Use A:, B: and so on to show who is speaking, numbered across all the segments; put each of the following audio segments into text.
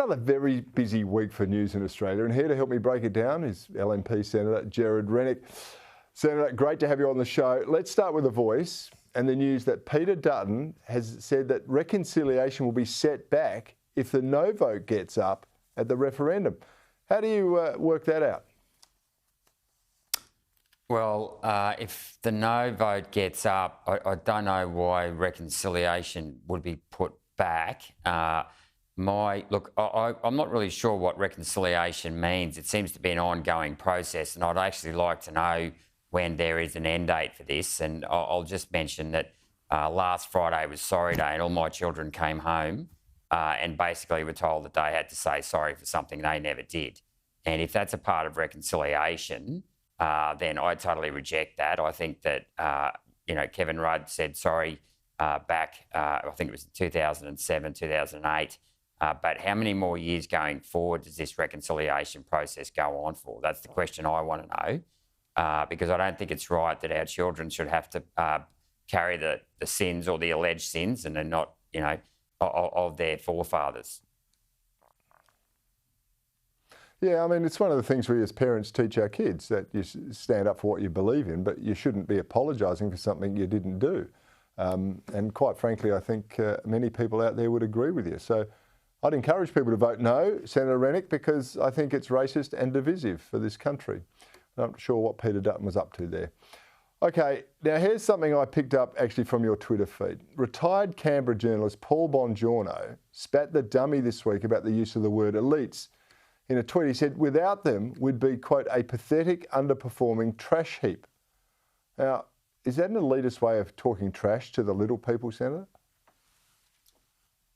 A: another very busy week for news in Australia, and here to help me break it down is LNP Senator Gerard Rennick. Senator, great to have you on the show. Let's start with The Voice and the news that Peter Dutton has said that reconciliation will be set back if the no vote gets up at the referendum. How do you work that out?
B: Well, if the no vote gets up, I don't know why reconciliation would be put back. I'm not really sure what reconciliation means. It seems to be an ongoing process, and I'd actually like to know when there is an end date for this. And I'll just mention that last Friday was Sorry Day, and all my children came home and basically were told that they had to say sorry for something they never did. And if that's a part of reconciliation, then I totally reject that. I think that, Kevin Rudd said sorry back, I think it was 2007, 2008. But how many more years going forward does this reconciliation process go on for? That's the question I want to know, because I don't think it's right that our children should have to carry the sins or the alleged sins, and they're not, of their forefathers.
A: Yeah, I mean, it's one of the things we as parents teach our kids, that you stand up for what you believe in, but you shouldn't be apologising for something you didn't do. And quite frankly, I think many people out there would agree with you. So I'd encourage people to vote no, Senator Rennick, because I think it's racist and divisive for this country. I'm not sure what Peter Dutton was up to there. Okay, now here's something I picked up actually from your Twitter feed. Retired Canberra journalist Paul Bongiorno spat the dummy this week about the use of the word elites. In a tweet, he said, without them, we'd be, quote, a pathetic, underperforming trash heap. Now, is that an elitist way of talking trash to the little people, Senator?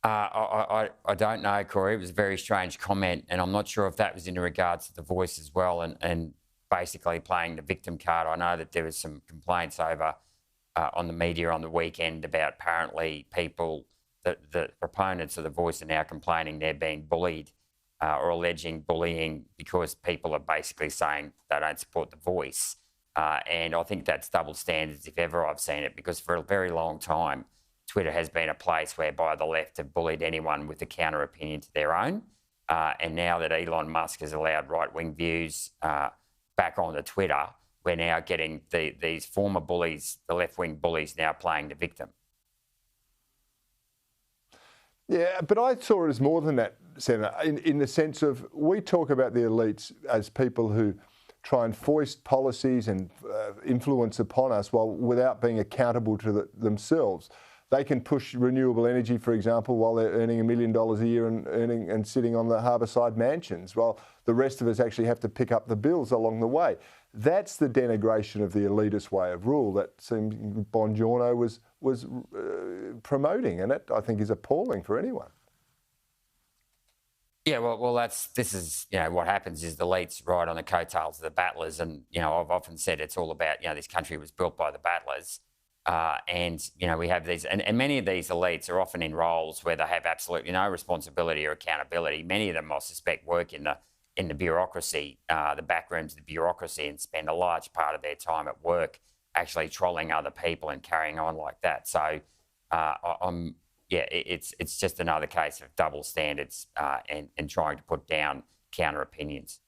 B: I don't know, Cory. It was a very strange comment, and I'm not sure if that was in regards to The Voice as well, and basically playing the victim card. I know that there was some complaints over on the media on the weekend about apparently people, the proponents of The Voice are now complaining they're being bullied or alleging bullying because people are basically saying they don't support The Voice. And I think that's double standards if ever I've seen it, because for a very long time, Twitter has been a place whereby the left have bullied anyone with a counter opinion to their own. And now that Elon Musk has allowed right-wing views back onto Twitter, we're now getting these former bullies, the left-wing bullies, now playing the victim.
A: Yeah, but I saw it as more than that, Senator, in the sense of we talk about the elites as people who try and foist policies and influence upon us without being accountable to themselves. They can push renewable energy, for example, while they're earning $1 million a year and sitting on the harbourside mansions, while the rest of us actually have to pick up the bills along the way. That's the denigration of the elitist way of rule that seems Bongiorno was promoting, and it, I think, is appalling for anyone.
B: Yeah, well, this is what happens is the elites ride on the coattails of the battlers, and I've often said it's all about this country was built by the battlers, and we have these, and many of these elites are often in roles where they have absolutely no responsibility or accountability. Many of them, I suspect, work in the bureaucracy, the back rooms of the bureaucracy, and spend a large part of their time at work actually trolling other people and carrying on like that. So it's just another case of double standards and trying to put down counter opinions.